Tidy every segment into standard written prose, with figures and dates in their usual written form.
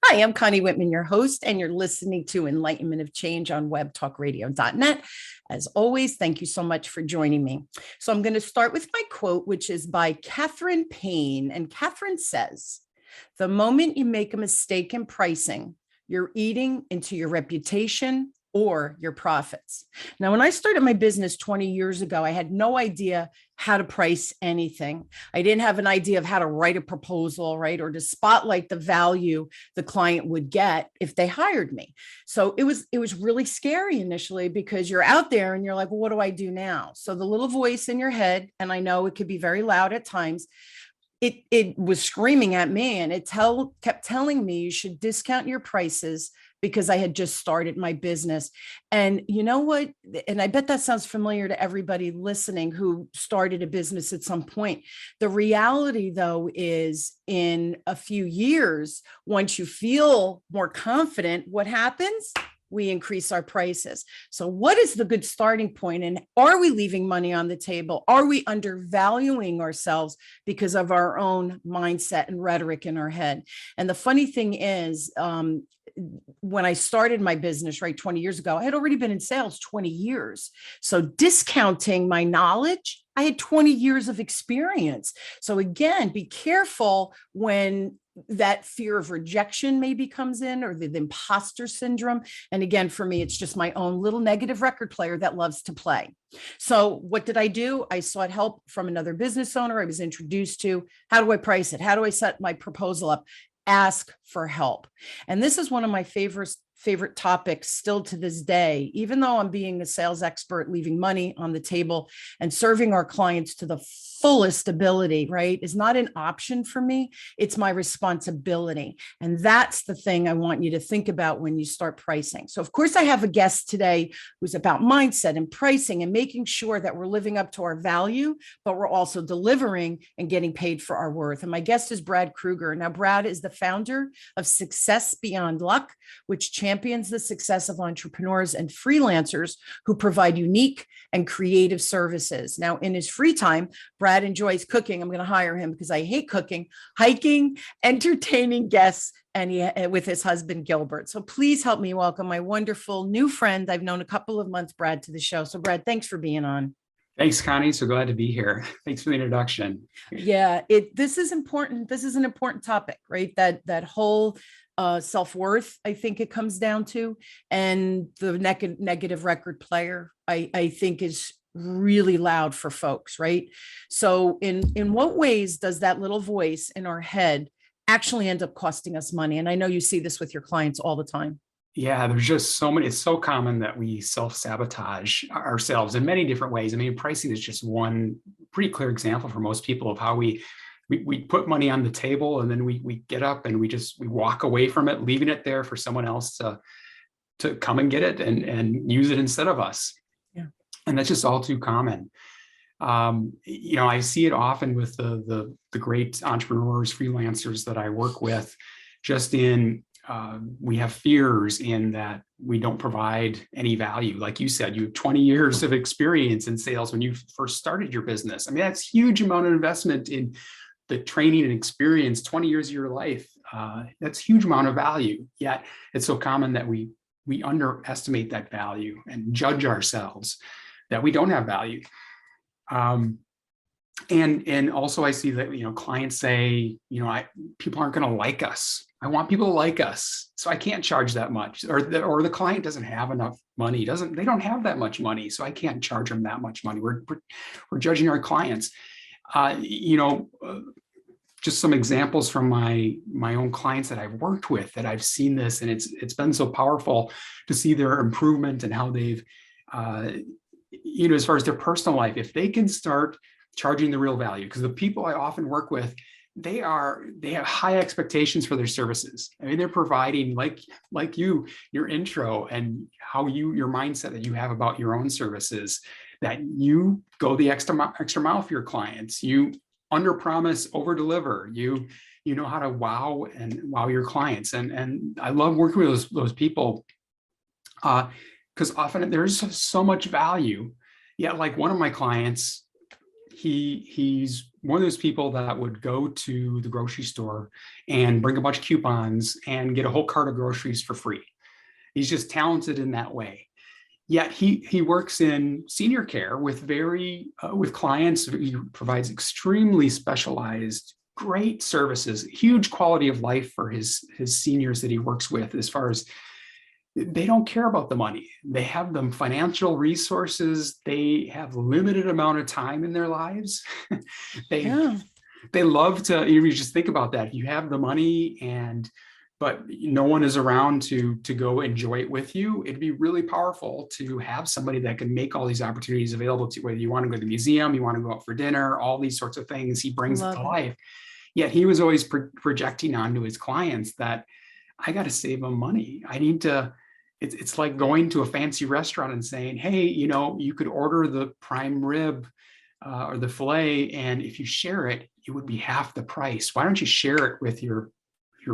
Hi, I'm Connie Whitman, your host, and you're listening to Enlightenment of Change on webtalkradio.net. As always, thank you so much for joining me. So I'm going to start with my quote, which is by Katharine Paine. And Katharine says, "The moment you make a mistake in pricing, you're eating into your reputation or your profits." Now, when I started my business 20 years ago, I had no idea how to price anything. I didn't have an idea of how to write a proposal, right? Or to spotlight the value the client would get if they hired me. So it was really scary initially because you're out there and you're like, well, what do I do now? So the little voice in your head, and I know it could be very loud at times, it was screaming at me, and it kept telling me you should discount your prices because I had just started my business. And you know what? And I bet that sounds familiar to everybody listening who started a business at some point. The reality, though, is in a few years, once you feel more confident, what happens? We increase our prices. So what is the good starting point? And are we leaving money on the table? Are we undervaluing ourselves because of our own mindset and rhetoric in our head? And the funny thing is, when I started my business, right, 20 years ago, I had already been in sales 20 years. So discounting my knowledge, I had 20 years of experience. So again, be careful when that fear of rejection maybe comes in, or the imposter syndrome. And again, for me, it's just my own little negative record player that loves to play. So what did I do? I sought help from another business owner I was introduced to. How do I price it? How do I set my proposal up? Ask for help. And this is one of my favorite topics still to this day. Even though I'm being a sales expert, leaving money on the table and serving our clients to the fullest ability, right, is not an option for me. It's my responsibility. And that's the thing I want you to think about when you start pricing. So of course I have a guest today who's about mindset and pricing and making sure that we're living up to our value, but we're also delivering and getting paid for our worth. And my guest is Brad Krueger. Now, Brad is the founder of Success Beyond Luck, which champions the success of entrepreneurs and freelancers who provide unique and creative services. Now, in his free time, Brad enjoys cooking. I'm going to hire him because I hate cooking, hiking, entertaining guests, and with his husband, Gilbert. So please help me welcome my wonderful new friend I've known a couple of months, Brad, to the show. So Brad, thanks for being on. Thanks, Connie. So glad to be here. Thanks for the introduction. Yeah, this is important. This is an important topic, right? That whole self-worth, I think it comes down to, and the negative record player, I think is really loud for folks, right? So in what ways does that little voice in our head actually end up costing us money? And I know you see this with your clients all the time. Yeah, there's just so many. It's so common that we self-sabotage ourselves in many different ways. I mean, pricing is just one pretty clear example for most people of how we put money on the table, and then we get up and we walk away from it, leaving it there for someone else to come and get it and use it instead of us. Yeah. And that's just all too common. I see it often with the great entrepreneurs, freelancers that I work with, just in we have fears in that we don't provide any value. Like you said, you have 20 years of experience in sales when you first started your business. I mean, that's a huge amount of investment in the training and experience, 20 years of your life. That's a huge amount of value. Yet it's so common that we underestimate that value and judge ourselves that we don't have value. And also I see that, clients say, people aren't going to like us. I want people to like us, so I can't charge that much. Or the client doesn't have enough money. They don't have that much money, so I can't charge them that much money. We're judging our clients. Just some examples from my own clients that I've worked with that I've seen this, and it's been so powerful to see their improvement and how they've, as far as their personal life, if they can start charging the real value, because the people I often work with, they have high expectations for their services. I mean, they're providing like your intro and how your mindset that you have about your own services, that you go the extra mile for your clients. You under promise, over deliver. You know how to wow your clients. And I love working with those people because often there's so much value. Yeah, like one of my clients, he's one of those people that would go to the grocery store and bring a bunch of coupons and get a whole cart of groceries for free. He's just talented in that way. Yet he works in senior care with with clients. He provides extremely specialized, great services, huge quality of life for his seniors that he works with. As far as they don't care about the money, they have the financial resources. They have limited amount of time in their lives. They love to. You just think about that. You have the money but no one is around to go enjoy it with you. It'd be really powerful to have somebody that can make all these opportunities available to you, whether you want to go to the museum, you want to go out for dinner, all these sorts of things. He brings it to life. Yet he was always projecting onto his clients that I got to save them money. I need to, it's like going to a fancy restaurant and saying, hey, you could order the prime rib or the filet, and if you share it, it would be half the price. Why don't you share it with your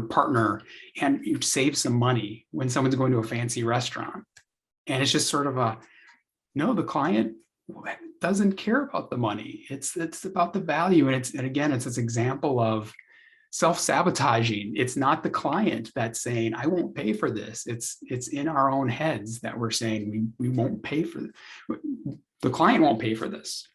partner and you save some money when someone's going to a fancy restaurant? And it's just sort of the client doesn't care about the money. It's about the value. And again, it's this example of self-sabotaging. It's not the client that's saying, I won't pay for this. It's in our own heads that we're saying we won't pay for the client won't pay for this.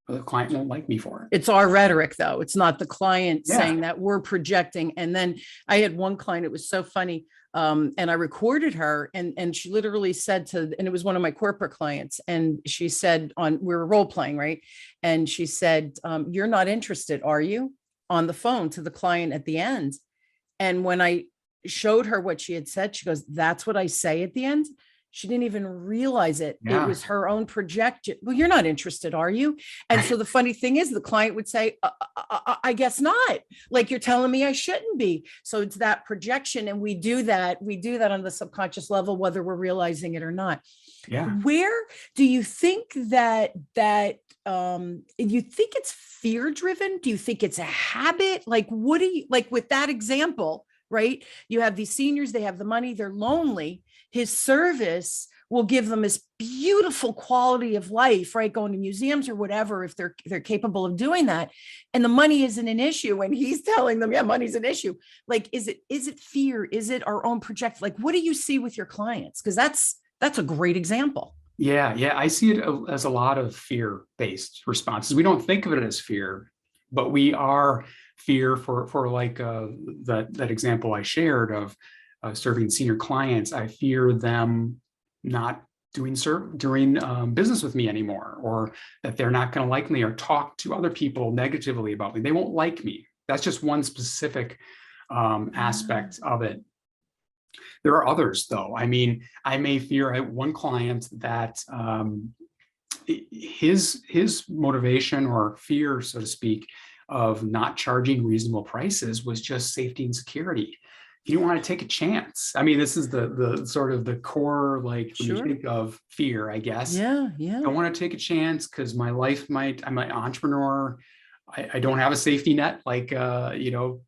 The client won't like me for it. It's our rhetoric, though. It's not the client saying that. We're projecting. And then I had one client, it was so funny. And I recorded her and she literally said and it was one of my corporate clients. And she said we were role playing, right? And she said, you're not interested, are you? On the phone to the client at the end. And when I showed her what she had said, she goes, that's what I say at the end. She didn't even realize it. It was her own projection. Well, you're not interested, are you? And so the funny thing is the client would say, I guess not. Like, you're telling me I shouldn't be. So it's that projection. And we do that on the subconscious level, whether we're realizing it or not. Yeah. Where do you think that you think it's fear driven? Do you think it's a habit? Like, what do you, like with that example, right? You have these seniors, they have the money, they're lonely. His service will give them this beautiful quality of life, right? Going to museums or whatever, if they're capable of doing that. And the money isn't an issue. And he's telling them, yeah, money's an issue. Like, is it fear? Is it our own project? Like, what do you see with your clients? Because that's a great example. Yeah. I see it as a lot of fear-based responses. We don't think of it as fear, but we are fear for like that example I shared of serving senior clients. I fear them not doing business with me anymore, or that they're not going to like me or talk to other people negatively about me. They won't like me. That's just one specific aspect of it. There are others, though. I mean, I may fear one client that his motivation or fear, so to speak, of not charging reasonable prices was just safety and security. He didn't want to take a chance. I mean, this is the sort of the core, like when you think of fear, I guess. Yeah. I don't want to take a chance because my life I'm an entrepreneur. I don't have a safety net like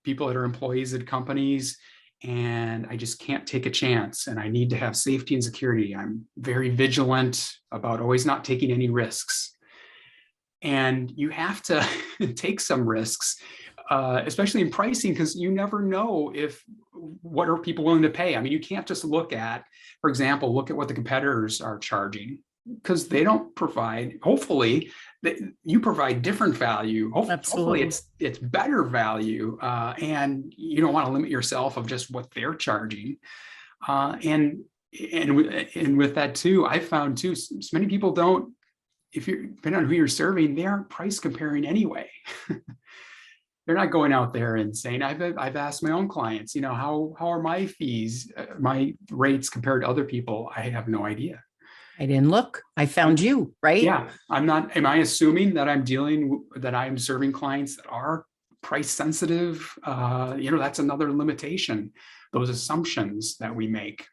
people that are employees at companies, and I just can't take a chance. And I need to have safety and security. I'm very vigilant about always not taking any risks. And you have to take some risks, especially in pricing, because you never know what are people willing to pay. I mean, you can't just look at what the competitors are charging, because they don't provide, hopefully you provide different value. Hopefully it's better value. And you don't want to limit yourself of just what they're charging. And with that too, I found too, so many people don't, depending on who you're serving, they aren't price comparing anyway. They're not going out there and saying, I've asked my own clients, how are my fees, my rates compared to other people? I have no idea. I didn't look. I found you, right? Yeah. Am I assuming that I'm serving clients that are price sensitive? That's another limitation, those assumptions that we make.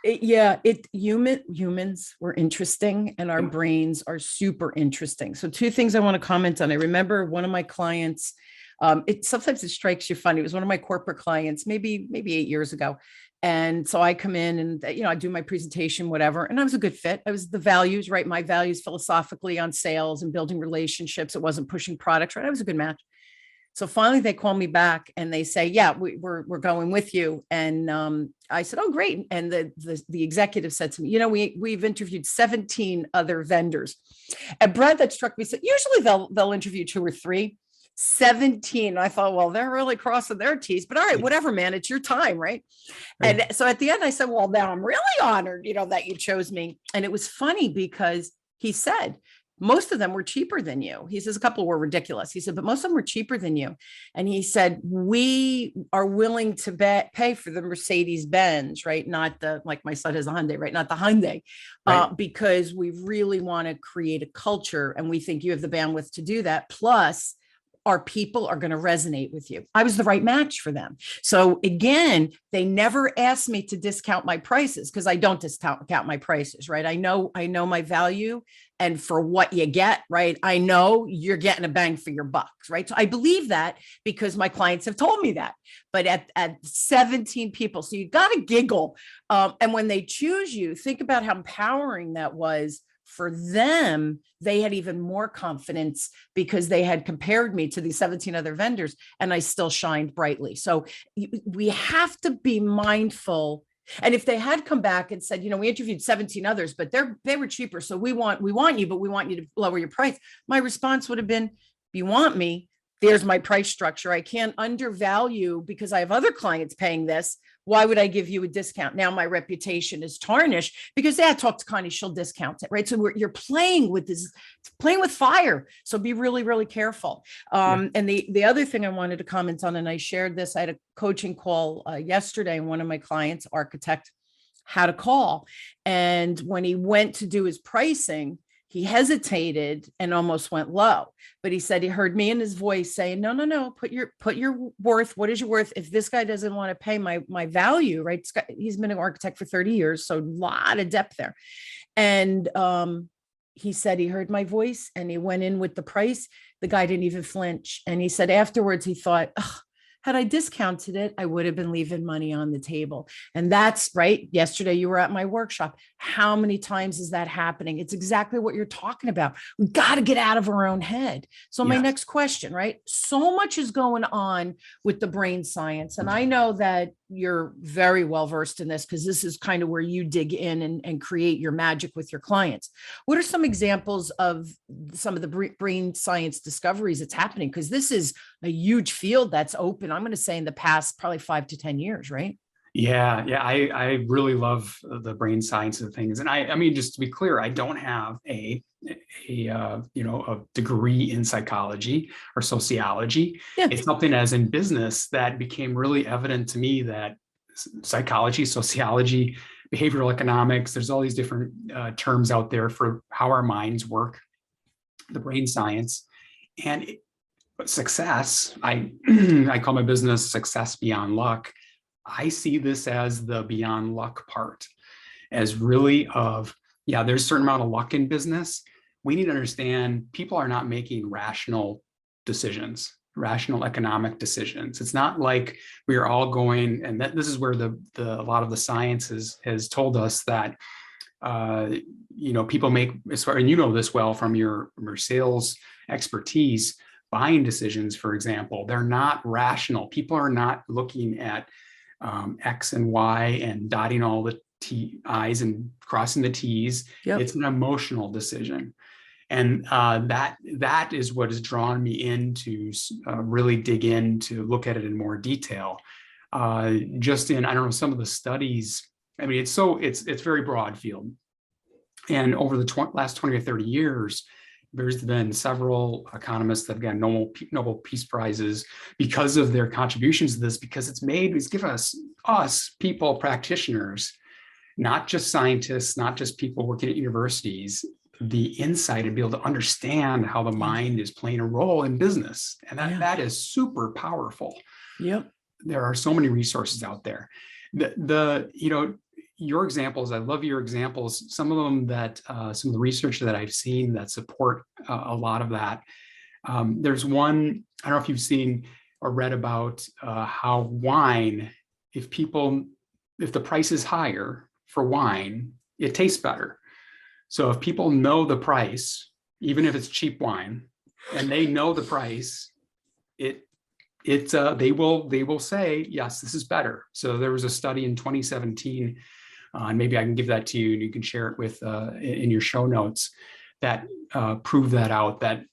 Humans were interesting, and our brains are super interesting. So two things I want to comment on. I remember one of my clients, Sometimes it strikes you funny. It was one of my corporate clients, maybe 8 years ago. And so I come in and, I do my presentation, whatever. And I was a good fit. I was the values, right? My values philosophically on sales and building relationships. It wasn't pushing products, right? I was a good match. So finally they call me back and they say, yeah, we're going with you. And I said, oh, great. And the executive said to me, we've interviewed 17 other vendors. And Brad, that struck me, said, usually they'll interview 2 or 3. 17. I thought, well, they're really crossing their T's, but all right, whatever, man, it's your time. Right. And so at the end I said, well, now I'm really honored, that you chose me. And it was funny because he said, most of them were cheaper than you. He says a couple were ridiculous. He said, but most of them were cheaper than you. And he said, we are willing to pay for the Mercedes Benz, right? Not like my son has a Hyundai, right? Not the Hyundai, because we really want to create a culture. And we think you have the bandwidth to do that. Plus, our people are going to resonate with you. I was the right match for them. So again, they never asked me to discount my prices because I don't discount my prices, right? I know my value, and for what you get, right? I know you're getting a bang for your buck, right? So I believe that because my clients have told me that. But at 17 people, so you got to giggle. And when they choose you, think about how empowering that was. For them, they had even more confidence because they had compared me to these 17 other vendors and I still shined brightly. So we have to be mindful. And if they had come back and said, we interviewed 17 others, but they were cheaper. So we want you, but we want you to lower your price. My response would have been, you want me? There's my price structure. I can't undervalue because I have other clients paying this. Why would I give you a discount? Now my reputation is tarnished because talk to Connie, she'll discount it, right? So you're playing with fire. So be really, really careful. And the other thing I wanted to comment on, and I shared this, I had a coaching call yesterday, and one of my clients, architect, had a call. And when he went to do his pricing, he hesitated and almost went low, but he said he heard me in his voice saying, no, put your worth. What is your worth? If this guy doesn't want to pay my value, right? He's been an architect for 30 years. So a lot of depth there. And he said he heard my voice and he went in with the price. The guy didn't even flinch. And he said afterwards, he thought, had I discounted it, I would have been leaving money on the table. And that's right. Yesterday, you were at my workshop. How many times is that happening? It's exactly what you're talking about. We got to get out of our own head. So my next question, right? So much is going on with the brain science. And I know that you're very well versed in this because this is kind of where you dig in and create your magic with your clients. What are some examples of some of the brain science discoveries that's happening? Because this is a huge field that's open, I'm going to say, in the past probably 5 to 10 years, right? Yeah. I really love the brain science of things. And I mean, just to be clear, I don't have a degree in psychology or sociology. Yeah. It's something as in business that became really evident to me that psychology, sociology, behavioral economics, there's all these different terms out there for how our minds work, the brain science. And success, I call my business Success Beyond Luck. I see this as the beyond luck part, as really there's a certain amount of luck in business. We need to understand people are not making rational decisions, rational economic decisions. It's not like we are all going, and this is where a lot of the science has told us that people make, and you know this well from your sales expertise, buying decisions, for example, they're not rational. People are not looking at X and Y and dotting all the I's and crossing the T's. Yep. It's an emotional decision. And that is what has drawn me in to really dig in to look at it in more detail. Just in, I don't know, some of the studies, I mean, it's very broad field. And over the last 20 or 30 years, there's been several economists that have gotten Nobel Peace Prizes because of their contributions to this, because it's given us people, practitioners, not just scientists, not just people working at universities, the insight and be able to understand how the mind is playing a role in business. And that is super powerful. Yep. There are so many resources out there. Your examples, I love your examples. Some of them some of the research that I've seen that support a lot of that. There's one, I don't know if you've seen or read about how wine, if the price is higher for wine, it tastes better. So if people know the price, even if it's cheap wine, and they know the price, they will say, yes, this is better. So there was a study in 2017, and maybe I can give that to you and you can share it with in your show notes, that prove that out, that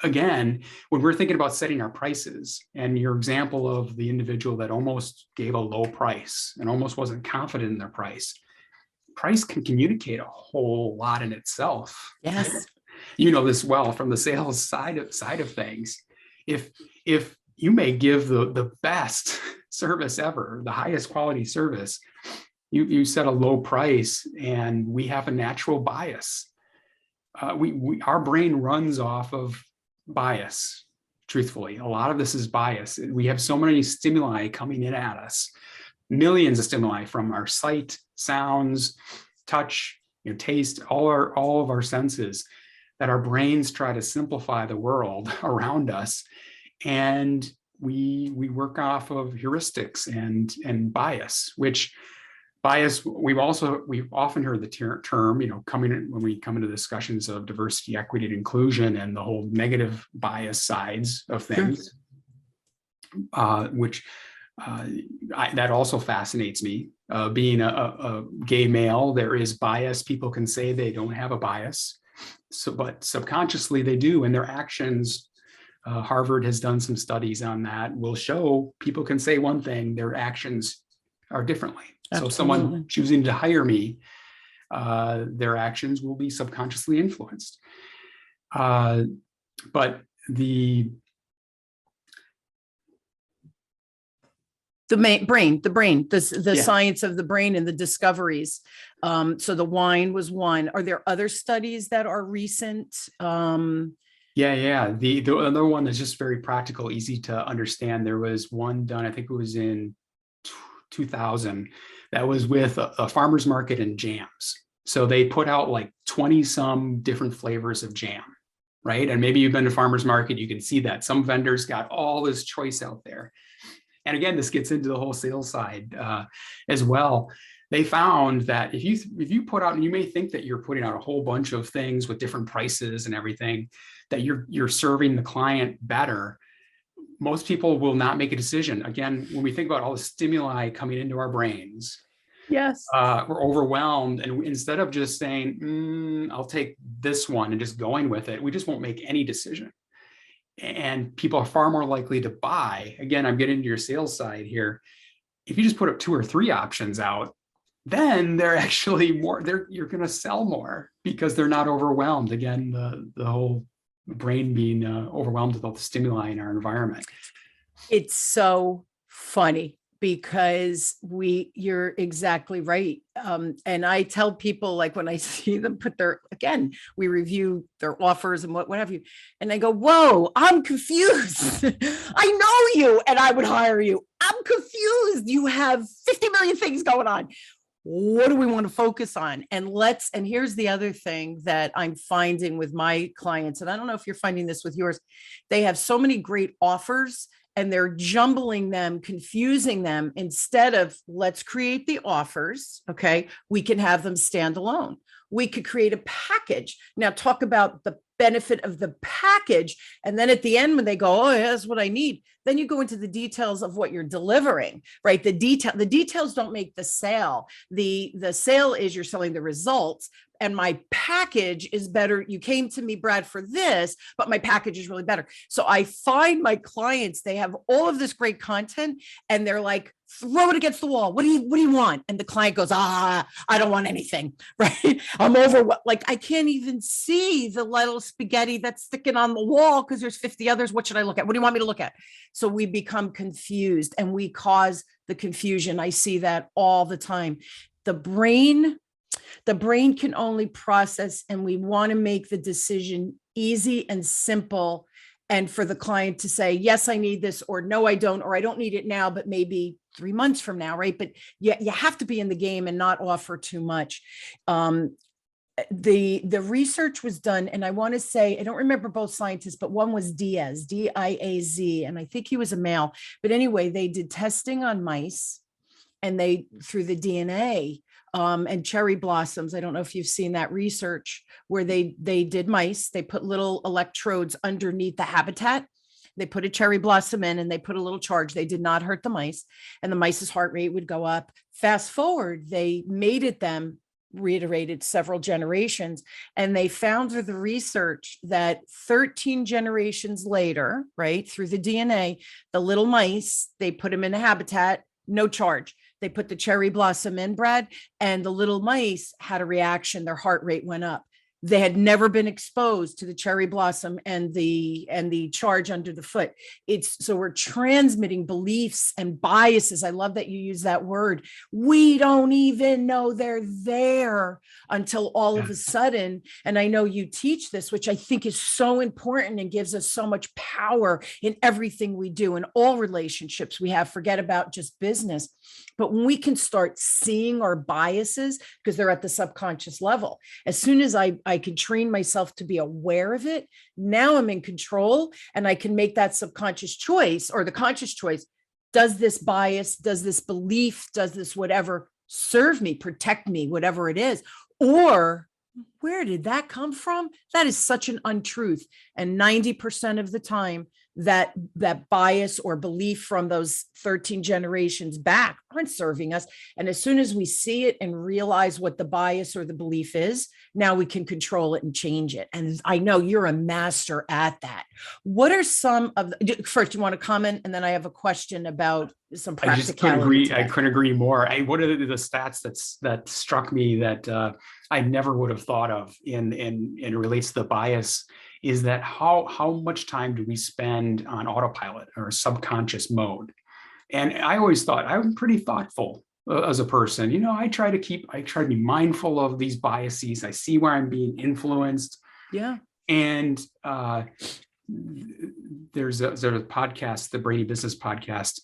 again, when we're thinking about setting our prices, and your example of the individual that almost gave a low price and almost wasn't confident in their price can communicate a whole lot in itself. Yes. You know this well from the sales side of things. If you may give the best service ever, the highest quality service, you set a low price, and we have a natural bias. Our brain runs off of bias. Truthfully, a lot of this is bias. We have so many stimuli coming in at us, millions of stimuli from our sight, sounds, touch, taste, all of our senses, that our brains try to simplify the world around us, and we work off of heuristics and bias. Which bias, we've often heard the term, when we come into discussions of diversity, equity, and inclusion, and the whole negative bias sides of things, which that also fascinates me. Being a gay male, there is bias. People can say they don't have a bias, but subconsciously they do, and their actions. Harvard has done some studies on that. Will show people can say one thing, their actions are differently. Absolutely. So someone choosing to hire me, their actions will be subconsciously influenced. But the brain, the science of the brain and the discoveries. So the wine was one. Are there other studies that are recent? Yeah. The other one that's just very practical, easy to understand. There was one done, I think it was in 2000, that was with a farmer's market and jams. So they put out like 20 some different flavors of jam, right? And maybe you've been to farmer's market, you can see that some vendors got all this choice out there. And again, this gets into the whole sales side as well. They found that if you put out, and you may think that you're putting out a whole bunch of things with different prices and everything, that you're serving the client better, most people will not make a decision. Again, when we think about all the stimuli coming into our brains, yes, we're overwhelmed. And instead of just saying, I'll take this one and just going with it, we just won't make any decision. And people are far more likely to buy. Again, I'm getting into your sales side here. If you just put up 2 or 3 options out, then they're actually you're going to sell more because they're not overwhelmed. Again, the whole brain being overwhelmed with all the stimuli in our environment. It's so funny because you're exactly right. And I tell people, like, when I see them we review their offers and what have you. And I go, whoa, I'm confused. I know you and I would hire you. I'm confused. You have 50 million things going on. What do we want to focus on? And here's the other thing that I'm finding with my clients, and I don't know if you're finding this with yours, they have so many great offers and they're jumbling them, confusing them, instead of let's create the offers. Okay. We can have them stand alone. We could create a package. Now talk about the benefit of the package. And then at the end, when they go, oh, yeah, that's what I need, then you go into the details of what you're delivering, right? The details don't make the sale. The sale is you're selling the results. And my package is better. You came to me, Brad, for this, but my package is really better. So I find my clients, they have all of this great content and they're like, throw it against the wall. What do you want? And the client goes, I don't want anything, right? I'm over, like, I can't even see the little spaghetti that's sticking on the wall because there's 50 others. What should I look at? What do you want me to look at? So we become confused and we cause the confusion. I see that all the time. The brain can only process, and we want to make the decision easy and simple. And for the client to say, yes, I need this, or no, I don't, or I don't need it now, but maybe 3 months from now, right? But you have to be in the game and not offer too much. the research was done, and I want to say, I don't remember both scientists, but one was Diaz, Diaz, and I think he was a male. But anyway, they did testing on mice, and they, through the DNA, and cherry blossoms. I don't know if you've seen that research where they did mice. They put little electrodes underneath the habitat. They put a cherry blossom in and they put a little charge. They did not hurt the mice, and the mice's heart rate would go up. Fast forward, they mated them, reiterated several generations, and they found through the research that 13 generations later, right, through the DNA, the little mice, they put them in a habitat, no charge. They put the cherry blossom in, Brad, and the little mice had a reaction. Their heart rate went up. They had never been exposed to the cherry blossom and the charge under the foot. So we're transmitting beliefs and biases. I love that you use that word. We don't even know they're there until all of a sudden. And I know you teach this, which I think is so important and gives us so much power in everything we do, in all relationships we have. Forget about just business. But when we can start seeing our biases, because they're at the subconscious level, as soon as I can train myself to be aware of it, now I'm in control and I can make that subconscious choice or the conscious choice. Does this bias, does this belief, does this whatever serve me, protect me, whatever it is? Or where did that come from? That is such an untruth. And 90% of the time, that bias or belief from those 13 generations back aren't serving us. And as soon as we see it and realize what the bias or the belief is, now we can control it and change it. And I know you're a master at that. What are some of first, you want to comment? And then I have a question about some practicality. I just couldn't agree. I couldn't agree more. One of the stats that struck me that I never would have thought of and it relates to the bias is that how much time do we spend on autopilot or subconscious mode? And I always thought I'm pretty thoughtful as a person. You know, I try to be mindful of these biases. I see where I'm being influenced. Yeah. And there's a podcast, the Brady Business Podcast.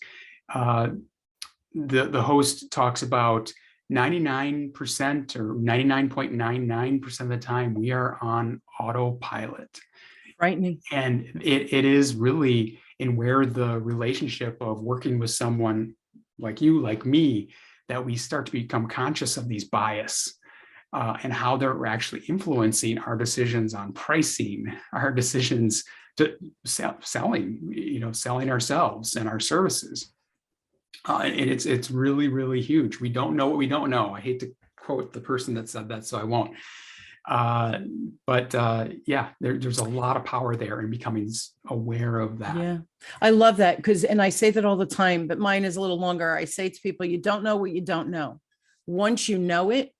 The host talks about 99% or 99.99% of the time we are on autopilot. Frightening. And it is really in where the relationship of working with someone like you, like me, that we start to become conscious of these bias and how they're actually influencing our decisions on pricing, our decisions to selling ourselves and our services. And it's really, really huge. We don't know what we don't know. I hate to quote the person that said that, so I won't. But there's a lot of power there in becoming aware of that. Yeah, I love that and I say that all the time, but mine is a little longer. I say to people, you don't know what you don't know. Once you know it,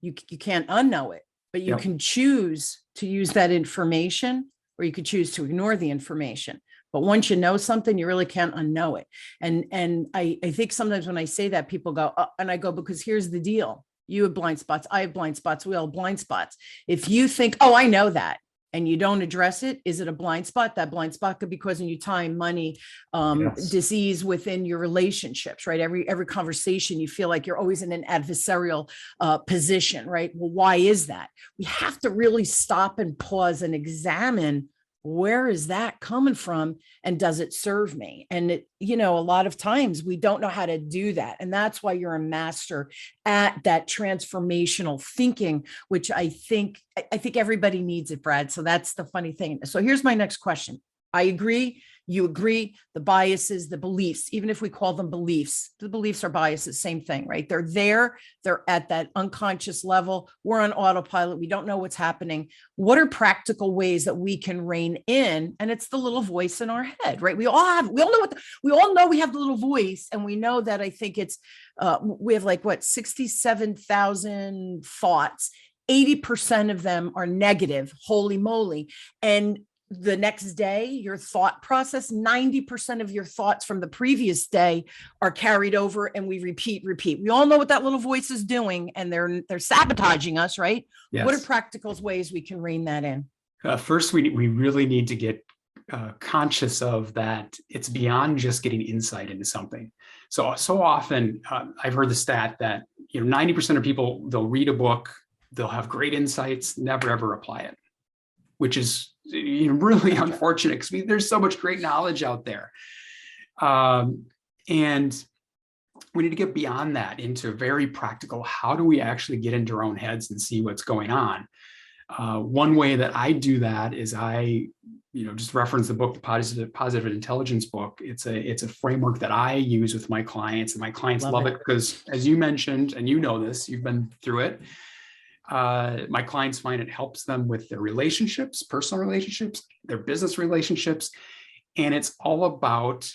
you can't unknow it, but you can choose to use that information or you could choose to ignore the information. But once you know something, you really can't unknow it. And I think sometimes when I say that, people go, oh, and I go, because here's the deal. You have blind spots. I have blind spots. We all have blind spots. If you think, oh, I know that, and you don't address it, is it a blind spot? That blind spot could be causing you time, money, disease within your relationships, right? Every conversation, you feel like you're always in an adversarial position, right? Well, why is that? We have to really stop and pause and examine, where is that coming from? And does it serve me? And a lot of times we don't know how to do that. And that's why you're a master at that transformational thinking, which I think everybody needs it, Brad. So that's the funny thing. So here's my next question. I agree. You agree. The biases, the beliefs, even if we call them beliefs, the beliefs are biases, same thing, right? They're there. They're at that unconscious level. We're on autopilot. We don't know what's happening. What are practical ways that we can rein in? And it's the little voice in our head, right? We all know we have the little voice, and we know that. I think it's, we have 67,000 thoughts. 80% of them are negative, holy moly. And the next day, your thought process, 90% of your thoughts from the previous day are carried over, and we repeat. We all know what that little voice is doing, and they're sabotaging us, right? Yes. What are practical ways we can rein that in? First, we really need to get conscious of that. It's beyond just getting insight into something. So often I've heard the stat that 90% of people, they'll read a book they'll have great insights, never ever apply it, which is really unfortunate because there's so much great knowledge out there. And we need to get beyond that into very practical, how do we actually get into our own heads and see what's going on? One way that I do that is I, just reference the book, the Positive Intelligence book. It's a framework that I use with my clients, and my clients love it because, as you mentioned, and you know this, you've been through it. My clients find it helps them with their relationships, personal relationships, their business relationships, and it's all about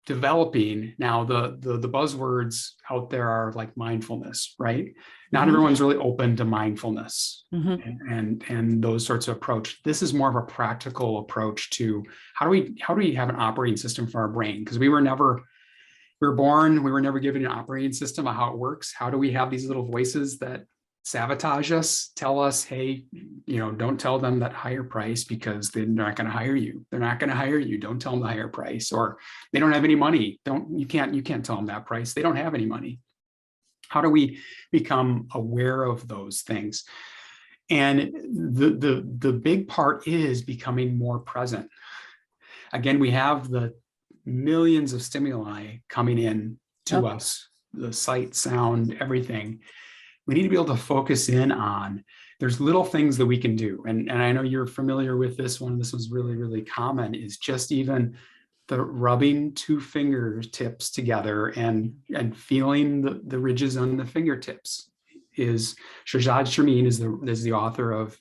developing. Now, the buzzwords out there are like mindfulness, right? Not everyone's really open to mindfulness and those sorts of approach. This is more of a practical approach to how do we have an operating system for our brain? Because we were born, we were never given an operating system of how it works. How do we have these little voices that sabotage us, tell us, hey, don't tell them that higher price because they're not going to hire you. They're not going to hire you. Don't tell them the higher price, or they don't have any money. You can't tell them that price. They don't have any money. How do we become aware of those things? And the big part is becoming more present. Again, we have the millions of stimuli coming in to us, the sight, sound, everything. We need to be able to focus in on, there's little things that we can do. And I know you're familiar with this one. This was really, really common, is just even the rubbing two fingertips together and feeling the ridges on the fingertips. Shahzad Shameen is the author of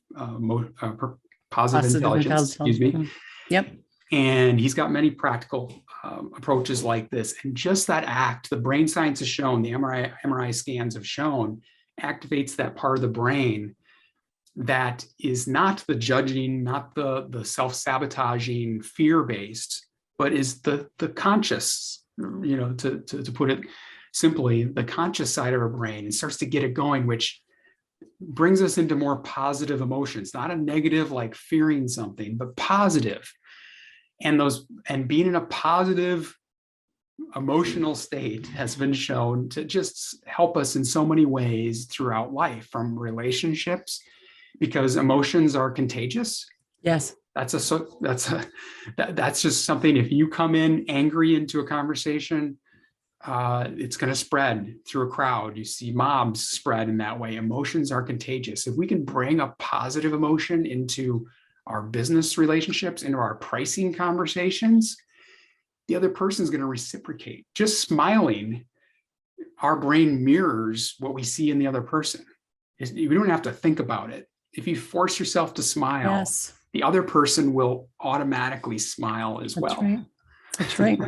Positive Intelligence. Excuse me. Yep. And he's got many practical approaches like this. And just that act, the brain science has shown, the MRI scans have shown, activates that part of the brain that is not the judging, not the self-sabotaging, fear-based, but is the conscious, to put it simply, the conscious side of our brain, and starts to get it going, which brings us into more positive emotions, not a negative like fearing something, but positive. And being in a positive emotional state has been shown to just help us in so many ways throughout life, from relationships, because emotions are contagious. Yes. That's just something. If you come in angry into a conversation, it's going to spread through a crowd. You see mobs spread in that way. Emotions are contagious. If we can bring a positive emotion into our business relationships, into our pricing conversations, the other person is going to reciprocate. Just smiling, our brain mirrors what we see in the other person. We don't have to think about it. If you force yourself to smile, the other person will automatically smile as well. Right. That's right.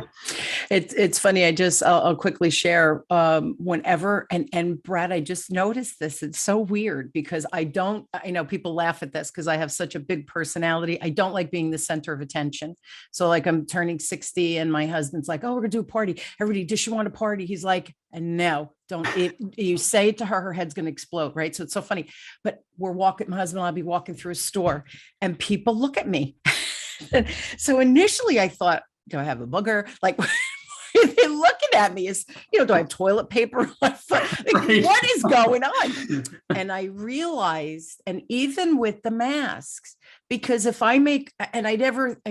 It's funny. I'll quickly share whenever, and Brad, I just noticed this. It's so weird because I know people laugh at this because I have such a big personality. I don't like being the center of attention. So like I'm turning 60 and my husband's like, oh, we're gonna do a party. Everybody, does she want a party? He's like, no, don't. You say it to her, her head's going to explode. Right. So it's so funny, but my husband and I'll be walking through a store and people look at me. So initially I thought, do I have a booger? Like, they're looking at me is, do I have toilet paper on my foot? Like, right. What is going on? And I realized, and even with the masks, because if I I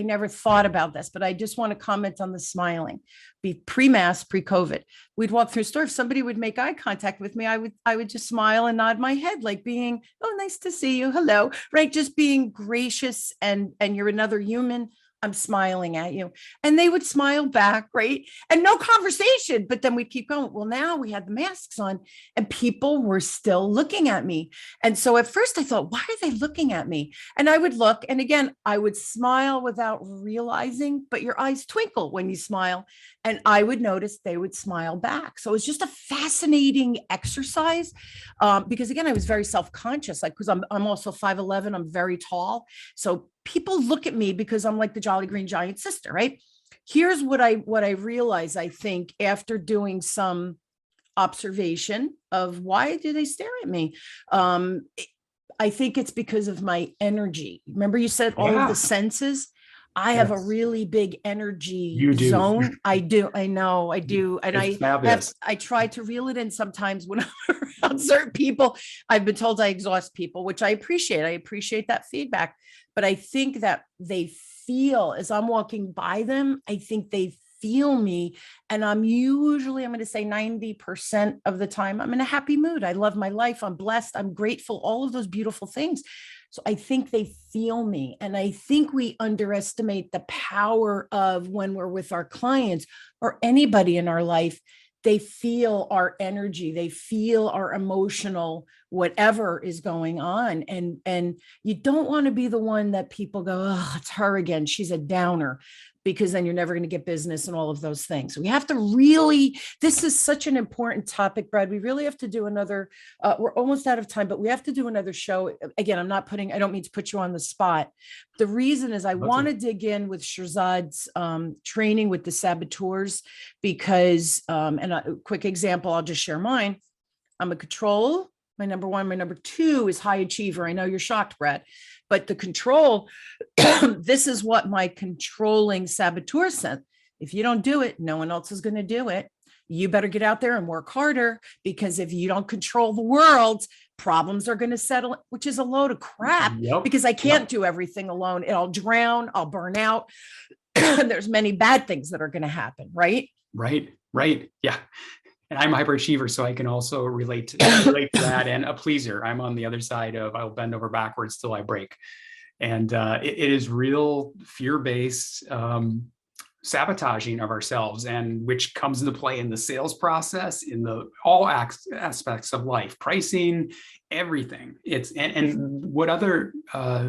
never thought about this, but I just want to comment on the smiling. Be pre-mask, pre-COVID, we'd walk through a store. If somebody would make eye contact with me, I would just smile and nod my head, like being, oh, nice to see you. Hello. Right. Just being gracious and you're another human. I'm smiling at you. And they would smile back, right? And no conversation, but then we keep going. Well, now we had the masks on and people were still looking at me. And so at first I thought, why are they looking at me? And I would look, and again, I would smile without realizing, but your eyes twinkle when you smile. And I would notice they would smile back. So it was just a fascinating exercise because again, I was very self-conscious, like, because I'm also 5'11", I'm very tall. So people look at me because I'm like the Jolly Green Giant sister, right? Here's what I realized, I think, after doing some observation of why do they stare at me? I think it's because of my energy. Remember you said all of the senses? I have a really big energy zone. I do. I know I do. And I try to reel it in sometimes when I'm about certain people. I've been told I exhaust people, which I appreciate. I appreciate that feedback. But I think that they feel, as I'm walking by them, I think they feel me. And I'm going to say 90% of the time, I'm in a happy mood. I love my life. I'm blessed. I'm grateful. All of those beautiful things. So I think they feel me. And I think we underestimate the power of when we're with our clients or anybody in our life. They feel our energy. They feel our emotional, whatever is going on. And you don't want to be the one that people go, oh, it's her again. She's a downer, because then you're never going to get business and all of those things. So we have to really, this is such an important topic, Brad. We really have to do another, we're almost out of time, but we have to do another show. Again, I don't mean to put you on the spot. The reason is I want to dig in with Shirzad's training with the Saboteurs, because, and a quick example, I'll just share mine. I'm a control. My number one. My number two is high achiever. I know you're shocked, Brad, but the control, this is what my controlling saboteur said. If you don't do it, no one else is going to do it. You better get out there and work harder, because if you don't control the world, problems are going to settle, which is a load of crap. Yep. Because I can't do everything alone. I'll drown, I'll burn out. There's many bad things that are going to happen. Right. Yeah. And I'm a hyperachiever, so I can also relate to that. And a pleaser, I'm on the other side of I'll bend over backwards till I break. And it is real fear-based sabotaging of ourselves, and which comes into play in the sales process, in all aspects of life, pricing, everything. And what other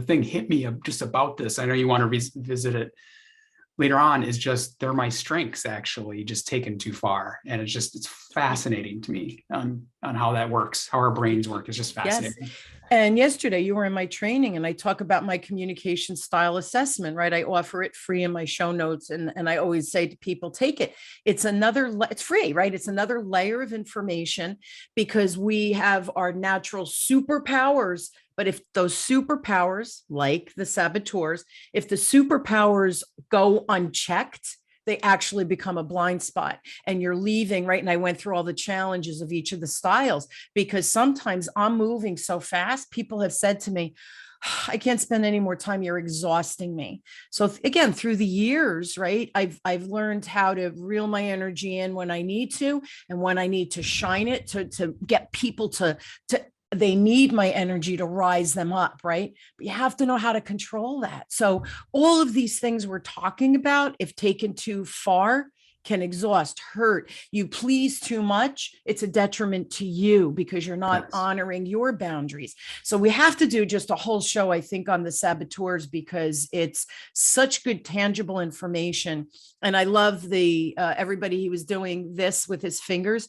thing hit me just about this, I know you want to revisit it later on, is just they're my strengths actually just taken too far. And it's fascinating to me on how that works, how our brains work. It's just fascinating. Yes. And yesterday you were in my training, and I talk about my communication style assessment, right? I offer it free in my show notes. And I always say to people, take it. It's free, right? It's another layer of information, because we have our natural superpowers. But if those superpowers, like the saboteurs, if the superpowers go unchecked, they actually become a blind spot, and you're leaving, right? And I went through all the challenges of each of the styles, because sometimes I'm moving so fast. People have said to me, I can't spend any more time. You're exhausting me. So again, through the years, right, I've learned how to reel my energy in when I need to, and when I need to shine it to get people to they need my energy to rise them up, right? But you have to know how to control that. So all of these things we're talking about, if taken too far, can exhaust, hurt. You please too much, it's a detriment to you, because you're not honoring your boundaries. So we have to do just a whole show, I think, on the saboteurs, because it's such good tangible information. And I love everybody, he was doing this with his fingers.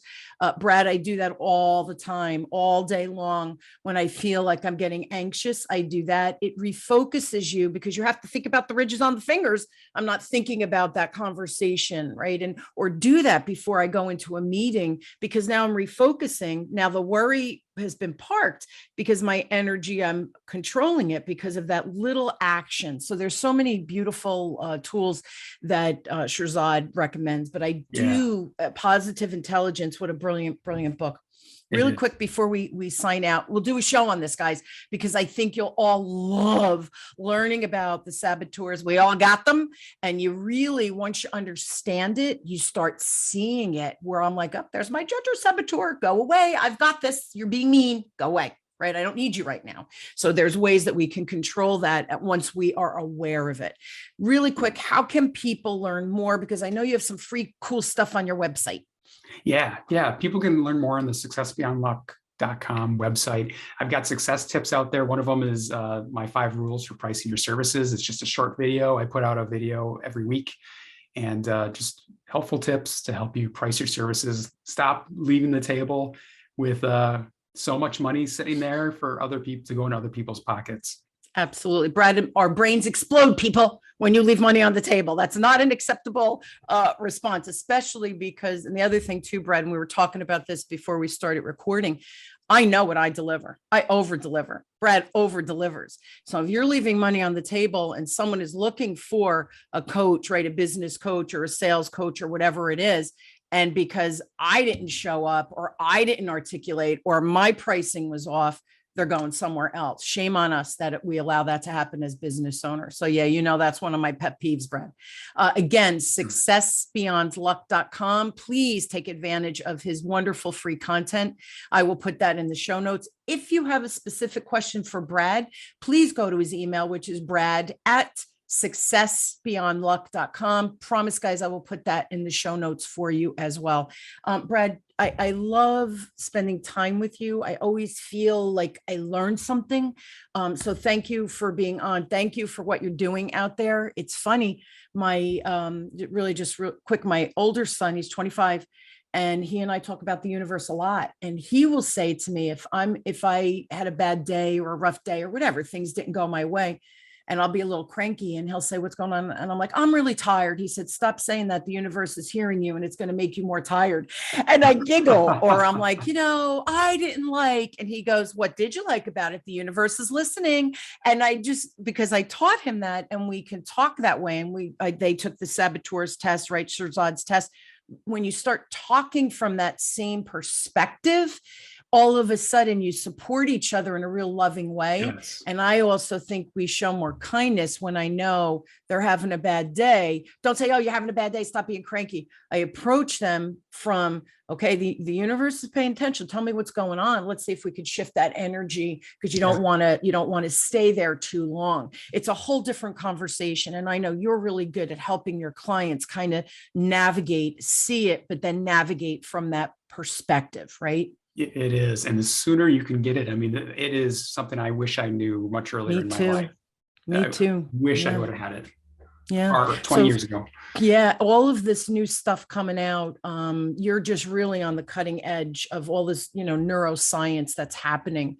Brad, I do that all the time, all day long. When I feel like I'm getting anxious, I do that. It refocuses you, because you have to think about the ridges on the fingers. I'm not thinking about that conversation, right? Or do that before I go into a meeting, because now I'm refocusing. Now the worry has been parked, because my energy, I'm controlling it because of that little action. So there's so many beautiful tools that Shirzad recommends, but I do Positive Intelligence. What a brilliant, brilliant book. Really quick before we sign out, we'll do a show on this, guys, because I think you'll all love learning about the saboteurs. We all got them. And you really, once you understand it, you start seeing it, where I'm like, oh, there's my judge or saboteur. Go away. I've got this. You're being mean. Go away. Right? I don't need you right now. So there's ways that we can control that once we are aware of it. Really quick, how can people learn more? Because I know you have some free cool stuff on your website. Yeah. People can learn more on the successbeyondluck.com website. I've got success tips out there. One of them is my 5 rules for pricing your services. It's just a short video. I put out a video every week, and just helpful tips to help you price your services. Stop leaving the table with so much money sitting there for other people to go in other people's pockets. Absolutely. Brad, our brains explode, people, when you leave money on the table. That's not an acceptable response, especially because, and the other thing too, Brad, and we were talking about this before we started recording, I know what I deliver. I over deliver. Brad over delivers. So if you're leaving money on the table and someone is looking for a coach, right, a business coach or a sales coach or whatever it is, And because I didn't show up or I didn't articulate or my pricing was off, they're going somewhere else. Shame on us that we allow that to happen as business owners. So yeah, that's one of my pet peeves, Brad. Again, successbeyondluck.com. Please take advantage of his wonderful free content. I will put that in the show notes. If you have a specific question for Brad, please go to his email, which is brad@successbeyondluck.com. Promise, guys, I will put that in the show notes for you as well. Brad, I love spending time with you. I always feel like I learned something. So thank you for being on. Thank you for what you're doing out there. It's funny. My really just real quick, my older son, he's 25. And he and I talk about the universe a lot. And he will say to me, if I had a bad day or a rough day or whatever, things didn't go my way, and I'll be a little cranky, and he'll say, what's going on? And I'm like, I'm really tired. He said, stop saying that. The universe is hearing you and it's going to make you more tired. And I giggle, or I'm like, I didn't like, and he goes, what did you like about it? The universe is listening. And because I taught him that, and we can talk that way. And they took the Saboteurs test, right? Shirzad's test. When you start talking from that same perspective, all of a sudden you support each other in a real loving way. Yes. And I also think we show more kindness when I know they're having a bad day. Don't say, oh, you're having a bad day, stop being cranky. I approach them from, okay, the universe is paying attention. Tell me what's going on. Let's see if we could shift that energy, because you don't want to stay there too long. It's a whole different conversation. And I know you're really good at helping your clients kind of navigate, see it, but then navigate from that perspective, right? It is. And the sooner you can get it, I mean, it is something I wish I knew much earlier in my life. Me too. Wish I would have had it. Yeah. Or 20 years ago. Yeah. All of this new stuff coming out. You're just really on the cutting edge of all this, neuroscience that's happening.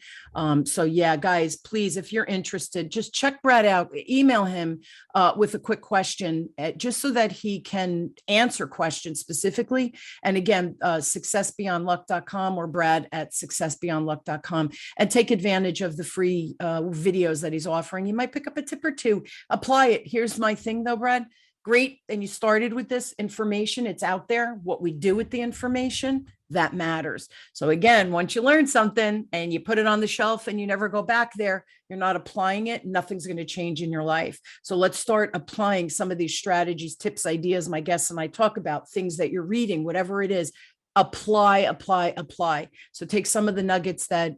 So yeah, guys, please, if you're interested, just check Brad out, email him with a quick question, just so that he can answer questions specifically. And again, successbeyondluck.com or brad@successbeyondluck.com, and take advantage of the free videos that he's offering. You might pick up a tip or two, apply it. Here's my thing though, Brad. Great. And you started with this information. It's out there. What we do with the information, that matters. So again, once you learn something and you put it on the shelf and you never go back there, you're not applying it, nothing's going to change in your life. So let's start applying some of these strategies, tips, ideas. My guests and I talk about things that you're reading, whatever it is. Apply. So take some of the nuggets that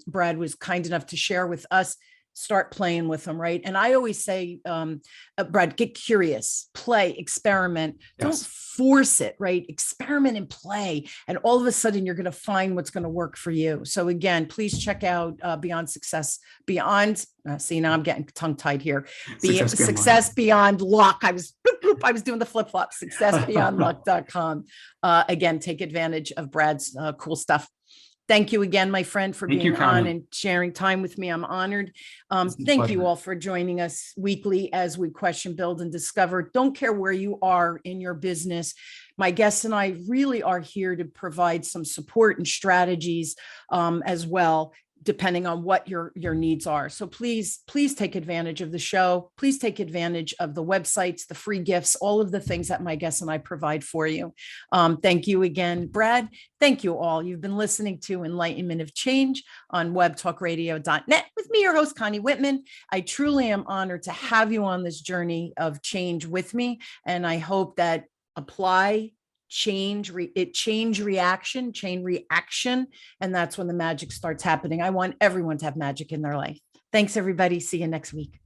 Brad was kind enough to share with us. Start playing with them, right? And I always say, Brad, get curious, play, experiment. Yes. Don't force it, right? Experiment and play. And all of a sudden, you're going to find what's going to work for you. So again, please check out Beyond Success, Beyond. See, now I'm getting tongue-tied here. Success Beyond Luck. I was doing the flip-flop, successbeyondluck.com. Again, take advantage of Brad's cool stuff. Thank you again, my friend, for being on and sharing time with me. I'm honored. Thank you all for joining us weekly as we question, build, and discover. Don't care where you are in your business. My guests and I really are here to provide some support and strategies as well, depending on what your needs are. So please take advantage of the show. Please take advantage of the websites, the free gifts, all of the things that my guests and I provide for you. Thank you again, Brad. Thank you all. You've been listening to Enlightenment of Change on webtalkradio.net with me, your host, Connie Whitman. I truly am honored to have you on this journey of change with me. And I hope that apply, chain reaction, and that's when the magic starts happening. I want everyone to have magic in their life. Thanks, everybody. See you next week.